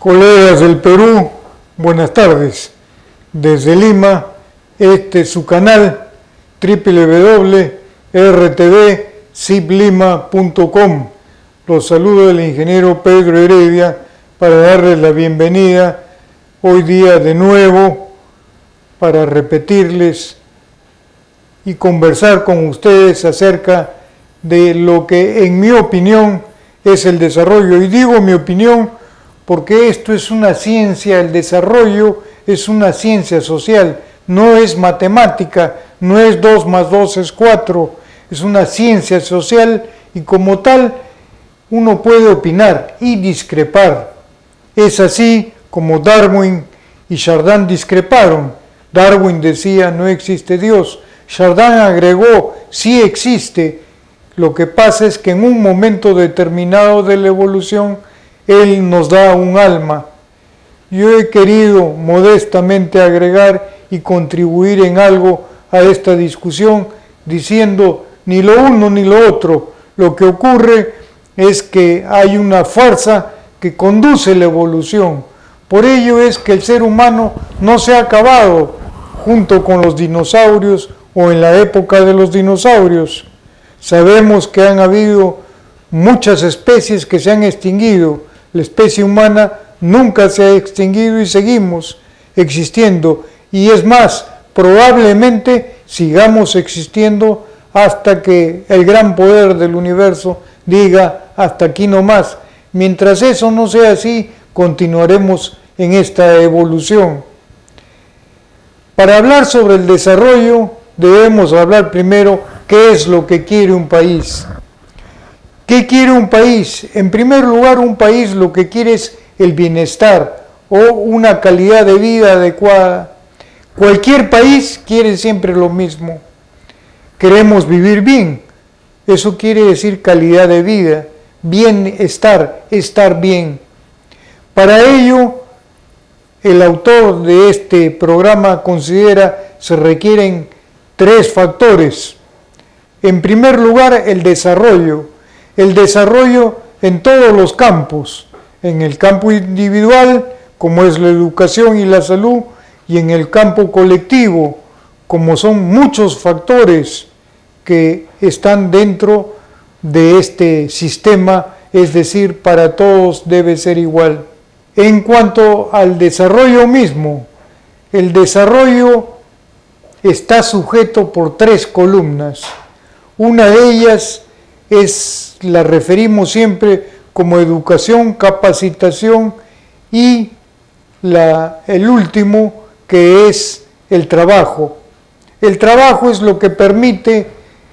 Colegas del Perú, buenas tardes. Desde Lima, este es su canal www.rtvciplima.com. Los saludo el ingeniero Pedro Heredia para darles la bienvenida hoy día de nuevo para repetirles y conversar con ustedes acerca de lo que en mi opinión es el desarrollo. Y digo mi opinión porque esto es una ciencia, el desarrollo es una ciencia social, no es matemática, no es 2 más 2 es 4, es una ciencia social y como tal uno puede opinar y discrepar. Es así como Darwin y Chardin discreparon. Darwin decía no existe Dios, Chardin agregó sí existe. Lo que pasa es que en un momento determinado de la evolución Él nos da un alma. Yo he querido modestamente agregar y contribuir en algo a esta discusión diciendo ni lo uno ni lo otro. Lo que ocurre es que hay una fuerza que conduce la evolución. Por ello es que el ser humano no se ha acabado junto con los dinosaurios o en la época de los dinosaurios. Sabemos que han habido muchas especies que se han extinguido. La especie humana nunca se ha extinguido y seguimos existiendo. Y es más, probablemente sigamos existiendo hasta que el gran poder del universo diga hasta aquí no más. Mientras eso no sea así, continuaremos en esta evolución. Para hablar sobre el desarrollo, debemos hablar primero qué es lo que quiere un país. ¿Qué quiere un país? En primer lugar, un país lo que quiere es el bienestar o una calidad de vida adecuada. Cualquier país quiere siempre lo mismo. Queremos vivir bien. Eso quiere decir calidad de vida, bienestar, estar bien. Para ello, el autor de este programa considera se requieren 3 factores. En primer lugar, el desarrollo en todos los campos, en el campo individual, como es la educación y la salud, y en el campo colectivo, como son muchos factores que están dentro de este sistema, es decir, para todos debe ser igual. En cuanto al desarrollo mismo, el desarrollo está sujeto por 3 columnas. Una de ellas la referimos siempre como educación, capacitación y el último que es el trabajo. El trabajo es lo que permite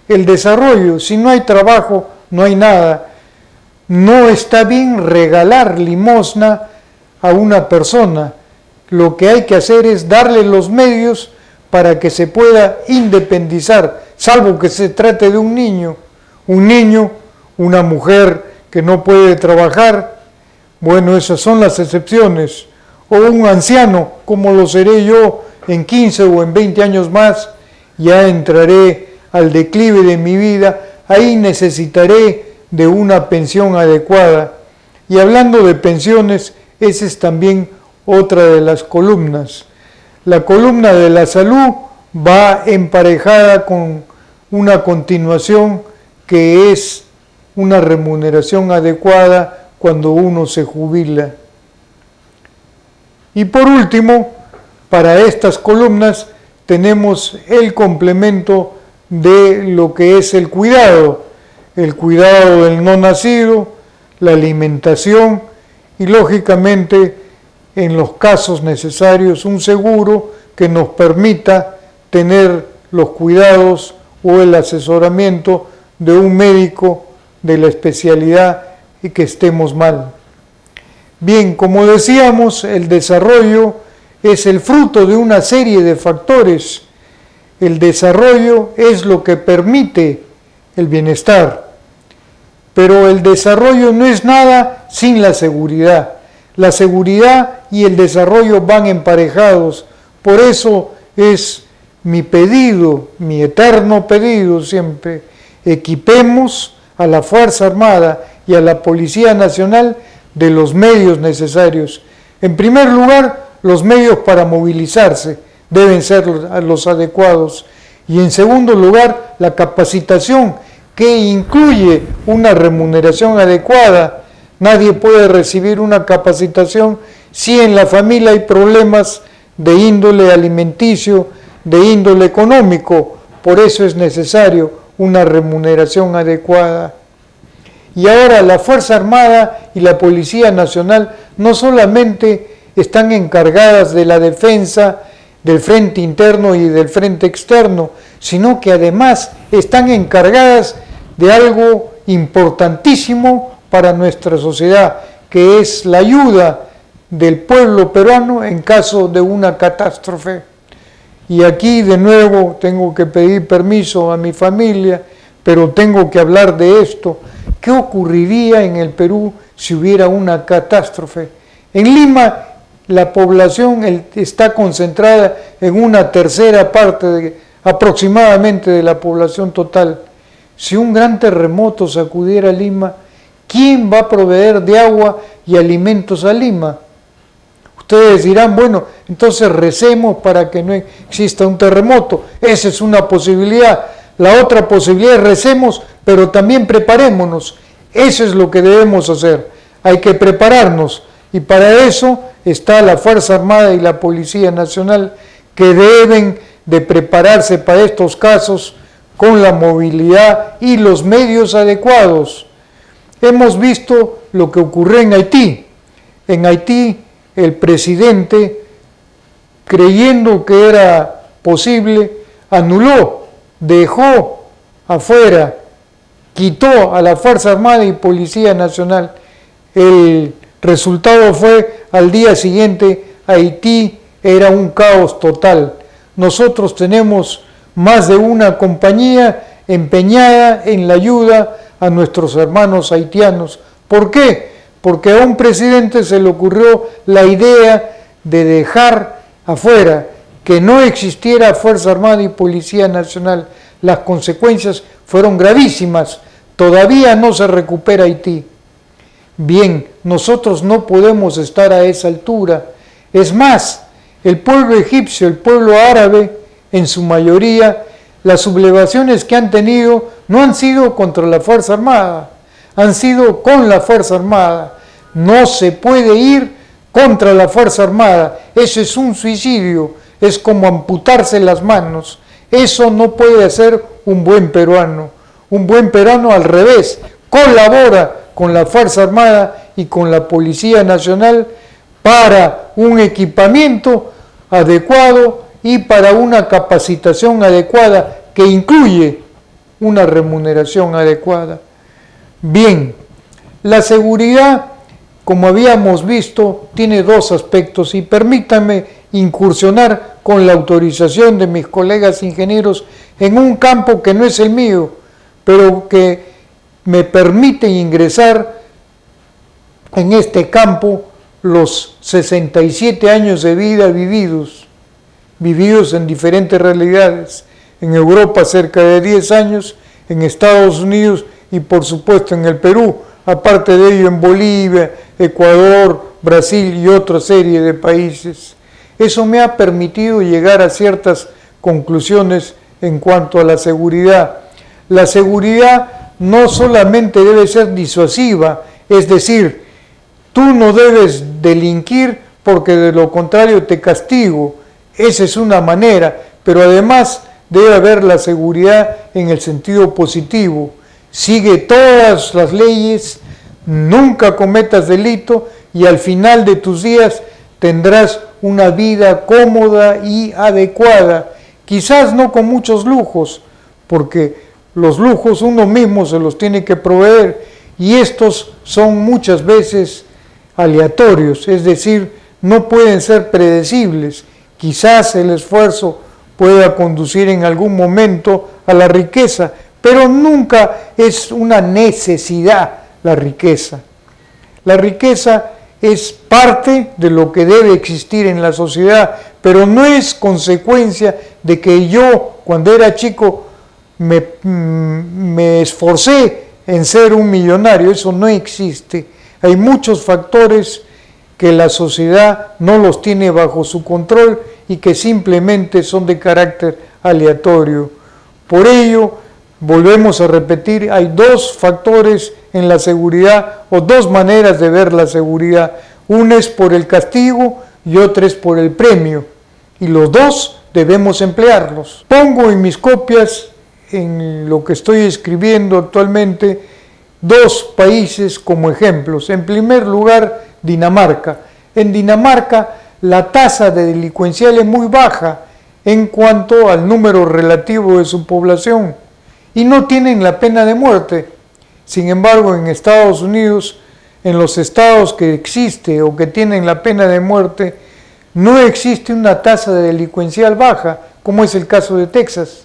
el desarrollo. Si no hay trabajo, no hay nada. No está bien regalar limosna a una persona. Lo que hay que hacer es darle los medios para que se pueda independizar, salvo que se trate de un niño, una mujer que no puede trabajar. Bueno, esas son las excepciones. O un anciano, como lo seré yo en 15 o en 20 años más, ya entraré al declive de mi vida, ahí necesitaré de una pensión adecuada. Y hablando de pensiones, esa es también otra de las columnas. La columna de la salud va emparejada con una continuación que es una remuneración adecuada cuando uno se jubila. Y por último, para estas columnas tenemos el complemento de lo que es el cuidado del no nacido, la alimentación y lógicamente en los casos necesarios un seguro que nos permita tener los cuidados o el asesoramiento de un médico de la especialidad y que estemos mal. Bien, como decíamos, el desarrollo es el fruto de una serie de factores. El desarrollo es lo que permite el bienestar, pero el desarrollo no es nada sin la seguridad. La seguridad y el desarrollo van emparejados. Por eso es mi pedido, mi eterno pedido siempre, equipemos a la Fuerza Armada y a la Policía Nacional de los medios necesarios. En primer lugar, los medios para movilizarse deben ser los adecuados. Y en segundo lugar, la capacitación, que incluye una remuneración adecuada. Nadie puede recibir una capacitación si en la familia hay problemas de índole alimenticio, de índole económico. Por eso es necesario una remuneración adecuada. Y ahora la Fuerza Armada y la Policía Nacional no solamente están encargadas de la defensa del frente interno y del frente externo, sino que además están encargadas de algo importantísimo para nuestra sociedad, que es la ayuda del pueblo peruano en caso de una catástrofe. Y aquí de nuevo tengo que pedir permiso a mi familia, pero tengo que hablar de esto. ¿Qué ocurriría en el Perú si hubiera una catástrofe? En Lima la población está concentrada en una tercera parte aproximadamente de la población total. Si un gran terremoto sacudiera Lima, ¿quién va a proveer de agua y alimentos a Lima? Ustedes dirán, bueno, entonces recemos para que no exista un terremoto. Esa es una posibilidad. La otra posibilidad es recemos, pero también preparémonos. Eso es lo que debemos hacer. Hay que prepararnos. Y para eso está la Fuerza Armada y la Policía Nacional, que deben de prepararse para estos casos con la movilidad y los medios adecuados. Hemos visto lo que ocurrió en Haití. En Haití, el presidente, creyendo que era posible, anuló, dejó afuera, quitó a la Fuerza Armada y Policía Nacional. El resultado fue, al día siguiente, Haití era un caos total. Nosotros tenemos más de una compañía empeñada en la ayuda a nuestros hermanos haitianos. ¿Por qué? Porque a un presidente se le ocurrió la idea de dejar afuera, que no existiera Fuerza Armada y Policía Nacional. Las consecuencias fueron gravísimas. Todavía no se recupera Haití. Bien, nosotros no podemos estar a esa altura. Es más, el pueblo egipcio, el pueblo árabe, en su mayoría, las sublevaciones que han tenido no han sido contra la Fuerza Armada, han sido con la Fuerza Armada. No se puede ir contra la Fuerza Armada. Eso es un suicidio, es como amputarse las manos. Eso no puede hacer un buen peruano. Un buen peruano, al revés, colabora con la Fuerza Armada y con la Policía Nacional para un equipamiento adecuado y para una capacitación adecuada que incluye una remuneración adecuada. Bien, la seguridad, como habíamos visto, tiene dos aspectos y permítanme incursionar con la autorización de mis colegas ingenieros en un campo que no es el mío, pero que me permite ingresar en este campo los 67 años de vida vividos en diferentes realidades. En Europa cerca de 10 años, en Estados Unidos y por supuesto en el Perú, aparte de ello en Bolivia, Ecuador, Brasil y otra serie de países. Eso me ha permitido llegar a ciertas conclusiones en cuanto a la seguridad. La seguridad no solamente debe ser disuasiva, es decir, tú no debes delinquir porque de lo contrario te castigo. Esa es una manera, pero además debe haber la seguridad en el sentido positivo. Sigue todas las leyes, nunca cometas delito y al final de tus días tendrás una vida cómoda y adecuada. Quizás no con muchos lujos, porque los lujos uno mismo se los tiene que proveer y estos son muchas veces aleatorios, es decir, no pueden ser predecibles. Quizás el esfuerzo pueda conducir en algún momento a la riqueza, pero nunca es una necesidad la riqueza. La riqueza es parte de lo que debe existir en la sociedad, pero no es consecuencia de que yo, cuando era chico, me esforcé en ser un millonario. Eso no existe. Hay muchos factores que la sociedad no los tiene bajo su control y que simplemente son de carácter aleatorio. Por ello, volvemos a repetir, hay dos factores en la seguridad o dos maneras de ver la seguridad. Una es por el castigo y otra es por el premio. Y los dos debemos emplearlos. Pongo en mis copias, en lo que estoy escribiendo actualmente, dos países como ejemplos. En primer lugar, Dinamarca. En Dinamarca la tasa de delincuencial es muy baja en cuanto al número relativo de su población y no tienen la pena de muerte. Sin embargo, en Estados Unidos, en los estados que existe o que tienen la pena de muerte, no existe una tasa de delincuencial baja, como es el caso de Texas.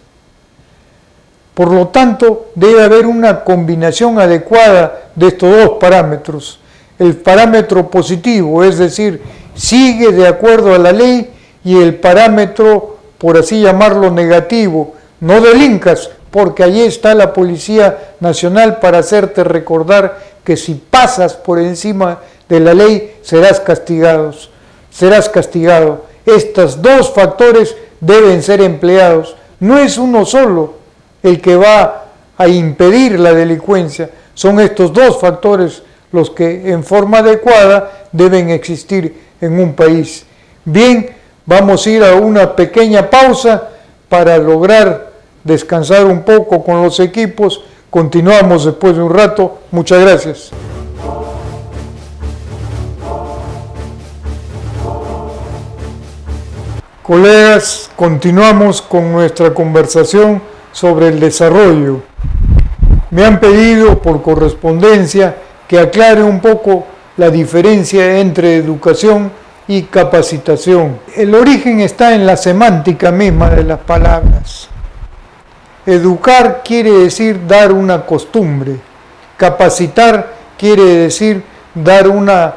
Por lo tanto, debe haber una combinación adecuada de estos dos parámetros. El parámetro positivo, es decir, sigue de acuerdo a la ley, y el parámetro, por así llamarlo, negativo, no delinquas, porque allí está la Policía Nacional para hacerte recordar que si pasas por encima de la ley serás castigado. Estos dos factores deben ser empleados. No es uno solo el que va a impedir la delincuencia, son estos dos factores los que en forma adecuada deben existir en un país. Bien, vamos a ir a una pequeña pausa para lograr descansar un poco con los equipos. Continuamos después de un rato. Muchas gracias. Colegas, continuamos con nuestra conversación sobre el desarrollo. Me han pedido por correspondencia que aclare un poco la diferencia entre educación y capacitación. El origen está en la semántica misma de las palabras. Educar quiere decir dar una costumbre. Capacitar quiere decir dar una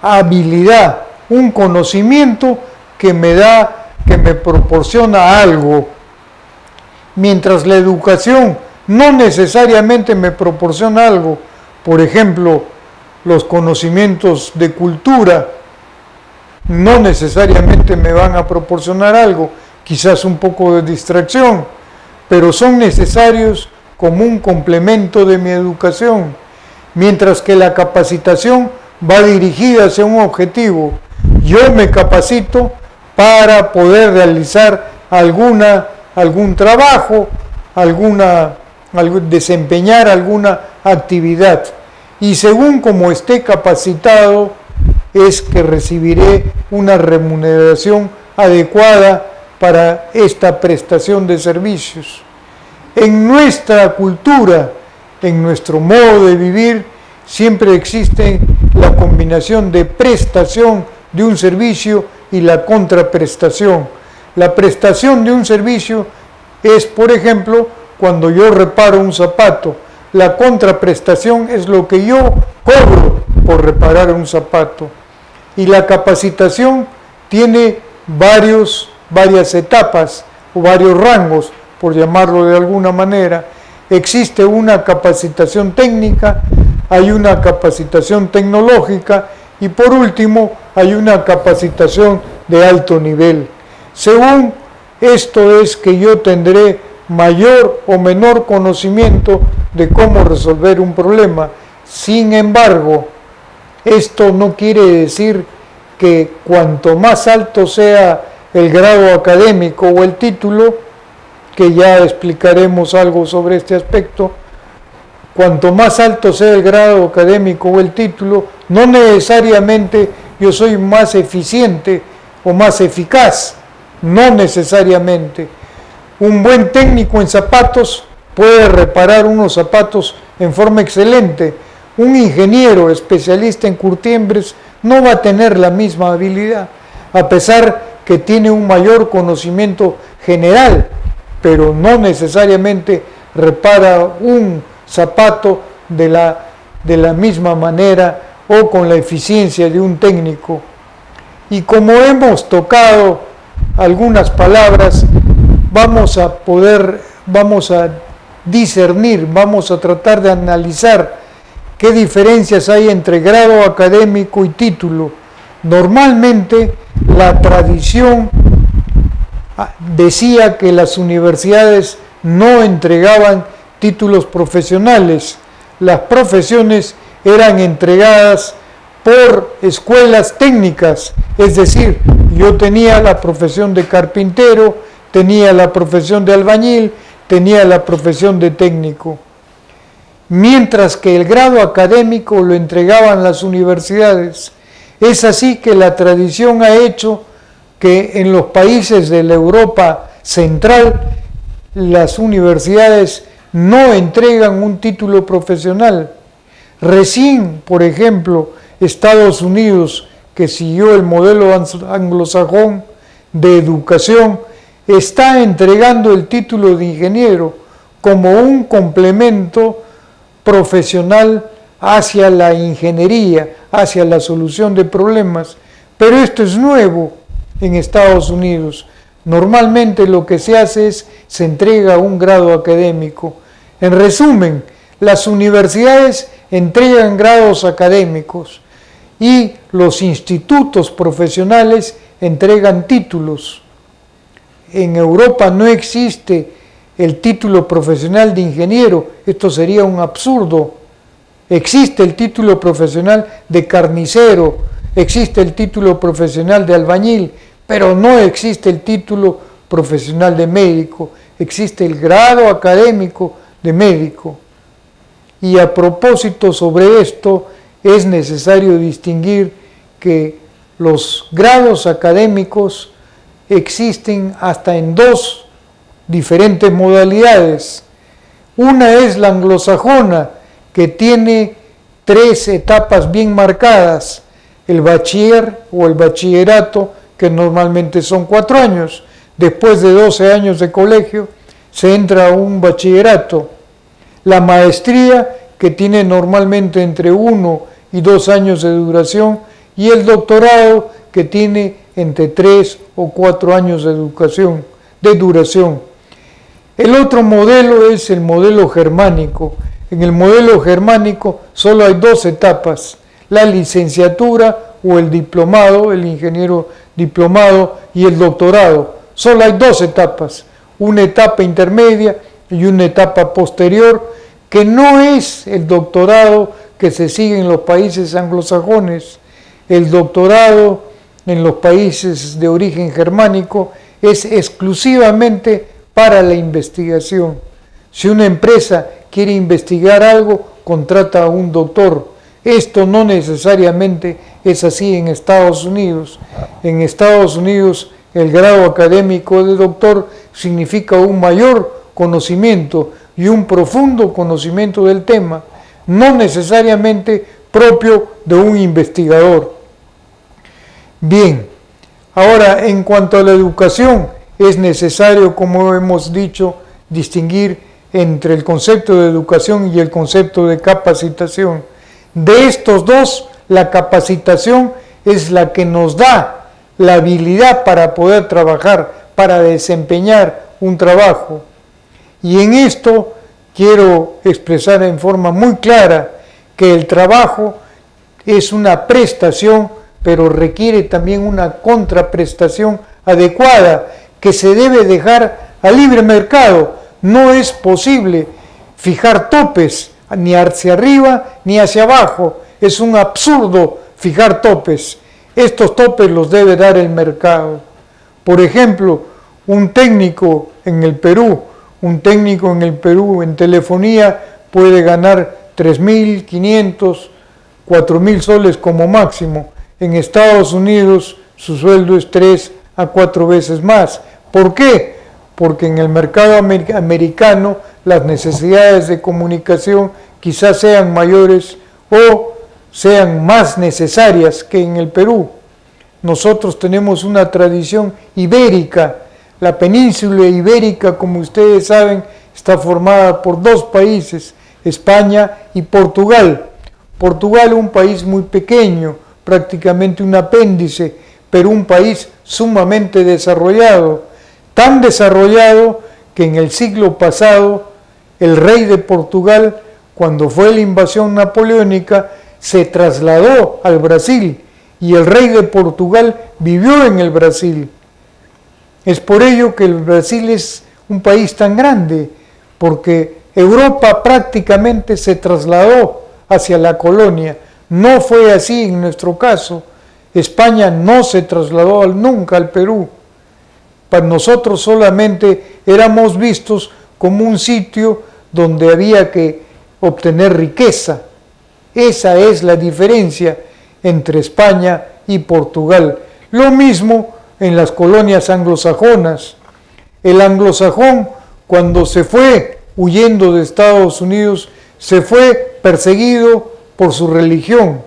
habilidad, un conocimiento que me proporciona algo. Mientras la educación no necesariamente me proporciona algo. Por ejemplo, los conocimientos de cultura no necesariamente me van a proporcionar algo, quizás un poco de distracción, pero son necesarios como un complemento de mi educación, mientras que la capacitación va dirigida hacia un objetivo. Yo me capacito para poder realizar algún trabajo, desempeñar alguna actividad, y según como esté capacitado es que recibiré una remuneración adecuada para esta prestación de servicios. En nuestra cultura, en nuestro modo de vivir, siempre existe la combinación de prestación de un servicio y la contraprestación. La prestación de un servicio es, por ejemplo, cuando yo reparo un zapato. La contraprestación es lo que yo cobro por reparar un zapato. Y la capacitación tiene varias etapas o varios rangos, por llamarlo de alguna manera. Existe una capacitación técnica, hay una capacitación tecnológica y por último hay una capacitación de alto nivel. Según esto es que yo tendré mayor o menor conocimiento de cómo resolver un problema. Sin embargo, esto no quiere decir que cuanto más alto sea el grado académico o el título, que ya explicaremos algo sobre este aspecto, cuanto más alto sea el grado académico o el título, no necesariamente yo soy más eficiente o más eficaz, no necesariamente. Un buen técnico en zapatos puede reparar unos zapatos en forma excelente. Un ingeniero especialista en curtiembres no va a tener la misma habilidad, a pesar que tiene un mayor conocimiento general, pero no necesariamente repara un zapato de la misma manera o con la eficiencia de un técnico. Y como hemos tocado algunas palabras, vamos a discernir, vamos a tratar de analizar qué diferencias hay entre grado académico y título. Normalmente la tradición decía que las universidades no entregaban títulos profesionales, las profesiones eran entregadas por escuelas técnicas, es decir, yo tenía la profesión de carpintero, tenía la profesión de albañil, tenía la profesión de técnico. Mientras que el grado académico lo entregaban las universidades. Es así que la tradición ha hecho que en los países de la Europa central las universidades no entregan un título profesional. Recién, por ejemplo, Estados Unidos, que siguió el modelo anglosajón de educación, está entregando el título de ingeniero como un complemento profesional hacia la ingeniería, hacia la solución de problemas. Pero esto es nuevo en Estados Unidos. Normalmente lo que se hace es, se entrega un grado académico. En resumen, las universidades entregan grados académicos y los institutos profesionales entregan títulos. En Europa no existe el título profesional de ingeniero, esto sería un absurdo. Existe el título profesional de carnicero, existe el título profesional de albañil, pero no existe el título profesional de médico, existe el grado académico de médico. Y a propósito sobre esto, es necesario distinguir que los grados académicos existen hasta en dos diferentes modalidades. Una es la anglosajona, que tiene 3 etapas bien marcadas: el bachiller o el bachillerato, que normalmente son 4 años. Después de 12 años de colegio se entra a un bachillerato. La maestría, que tiene normalmente entre 1 y 2 años de duración, y el doctorado, que tiene entre 3 o 4 años de duración. El otro modelo es el modelo germánico. En el modelo germánico solo hay 2 etapas: la licenciatura o el diplomado, el ingeniero diplomado, y el doctorado. Solo hay 2 etapas, una etapa intermedia y una etapa posterior, que no es el doctorado que se sigue en los países anglosajones. El doctorado en los países de origen germánico es exclusivamente para la investigación. Si una empresa quiere investigar algo, contrata a un doctor. Esto no necesariamente es así en Estados Unidos. En Estados Unidos el grado académico de doctor significa un mayor conocimiento y un profundo conocimiento del tema, no necesariamente propio de un investigador. Bien, ahora en cuanto a la educación, es necesario, como hemos dicho, distinguir entre el concepto de educación y el concepto de capacitación. De estos dos, la capacitación es la que nos da la habilidad para poder trabajar, para desempeñar un trabajo. Y en esto quiero expresar en forma muy clara que el trabajo es una prestación, pero requiere también una contraprestación adecuada, que se debe dejar a libre mercado. No es posible fijar topes ni hacia arriba ni hacia abajo. Es un absurdo fijar topes. Estos topes los debe dar el mercado. Por ejemplo, un técnico en el Perú en telefonía puede ganar 3.500, 4.000 soles como máximo. En Estados Unidos su sueldo es 3 a 4 veces más. ¿Por qué? Porque en el mercado americano las necesidades de comunicación quizás sean mayores o sean más necesarias que en el Perú. Nosotros tenemos una tradición ibérica. La península ibérica, como ustedes saben, está formada por 2 países, España y Portugal. Portugal, un país muy pequeño, prácticamente un apéndice, pero un país sumamente desarrollado, tan desarrollado que en el siglo pasado el rey de Portugal, cuando fue la invasión napoleónica, se trasladó al Brasil y el rey de Portugal vivió en el Brasil. Es por ello que el Brasil es un país tan grande, porque Europa prácticamente se trasladó hacia la colonia. No fue así en nuestro caso. España no se trasladó nunca al Perú. Para nosotros solamente éramos vistos como un sitio donde había que obtener riqueza. Esa es la diferencia entre España y Portugal. Lo mismo en las colonias anglosajonas. El anglosajón, cuando se fue huyendo de Estados Unidos, se fue perseguido por su religión.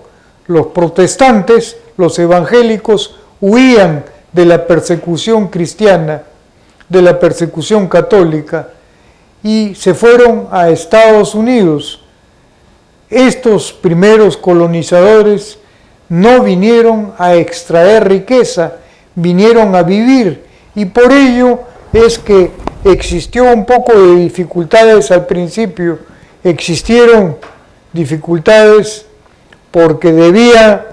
Los protestantes, los evangélicos, huían de la persecución cristiana, de la persecución católica, y se fueron a Estados Unidos. Estos primeros colonizadores no vinieron a extraer riqueza, vinieron a vivir, y por ello es que existió un poco de dificultades al principio. Existieron dificultades porque debía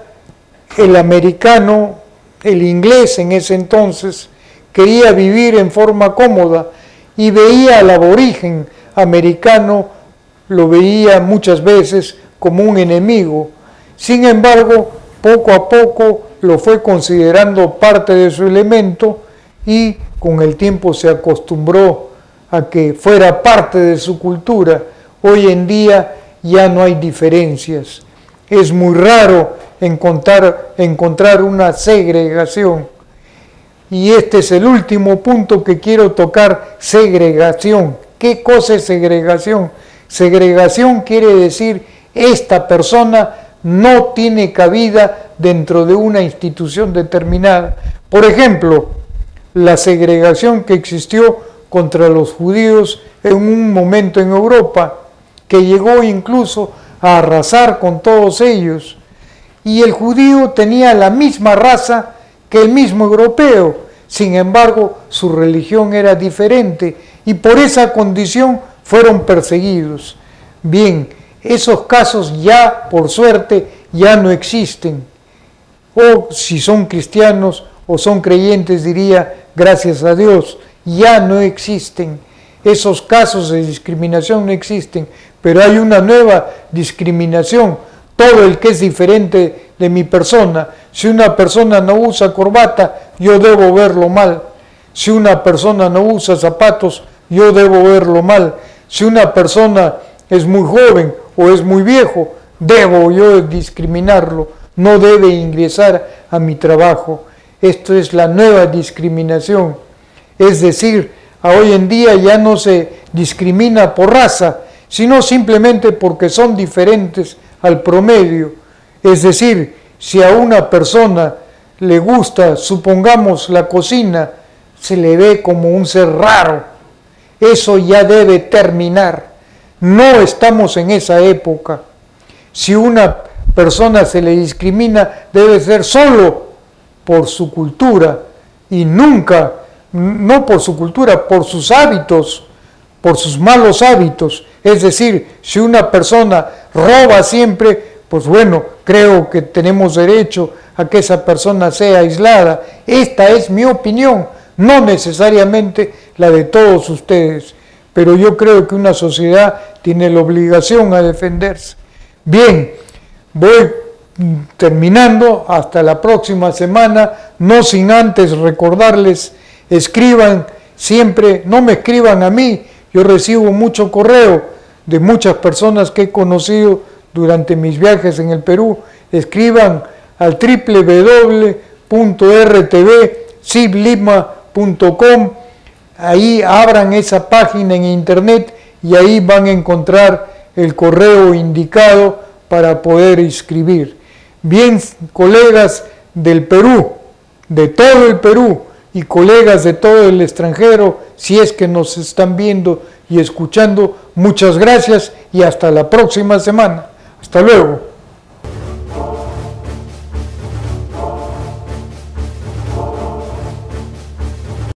el americano, el inglés en ese entonces, quería vivir en forma cómoda y veía al aborigen americano, lo veía muchas veces como un enemigo. Sin embargo, poco a poco lo fue considerando parte de su elemento y con el tiempo se acostumbró a que fuera parte de su cultura. Hoy en día ya no hay diferencias. Es muy raro encontrar una segregación. Y este es el último punto que quiero tocar: segregación. ¿Qué cosa es segregación? Segregación quiere decir esta persona no tiene cabida dentro de una institución determinada. Por ejemplo, la segregación que existió contra los judíos en un momento en Europa, que llegó incluso a arrasar con todos ellos. Y el judío tenía la misma raza que el mismo europeo, sin embargo su religión era diferente y por esa condición fueron perseguidos. Bien, esos casos ya, por suerte, ya no existen. O si son cristianos o son creyentes, diría, gracias a Dios, ya no existen. Esos casos de discriminación no existen, pero hay una nueva discriminación. Todo el que es diferente de mi persona. Si una persona no usa corbata, yo debo verlo mal. Si una persona no usa zapatos, yo debo verlo mal. Si una persona es muy joven o es muy viejo, debo yo discriminarlo. No debe ingresar a mi trabajo. Esto es la nueva discriminación. Es decir, hoy en día ya no se discrimina por raza, sino simplemente porque son diferentes al promedio. Es decir, si a una persona le gusta, supongamos, la cocina, se le ve como un ser raro. Eso ya debe terminar. No estamos en esa época. Si una persona se le discrimina, debe ser solo por su cultura y nunca, no por su cultura, por sus hábitos, por sus malos hábitos. Es decir, si una persona roba siempre, pues bueno, creo que tenemos derecho a que esa persona sea aislada. Esta es mi opinión, no necesariamente la de todos ustedes, pero yo creo que una sociedad tiene la obligación a defenderse. Bien, voy terminando, hasta la próxima semana, no sin antes recordarles, escriban siempre, no me escriban a mí, yo recibo mucho correo de muchas personas que he conocido durante mis viajes en el Perú. Escriban al www.rtv.com, ahí abran esa página en internet y ahí van a encontrar el correo indicado para poder escribir. Bien, colegas del Perú, de todo el Perú, y colegas de todo el extranjero, si es que nos están viendo y escuchando, muchas gracias y hasta la próxima semana. Hasta luego.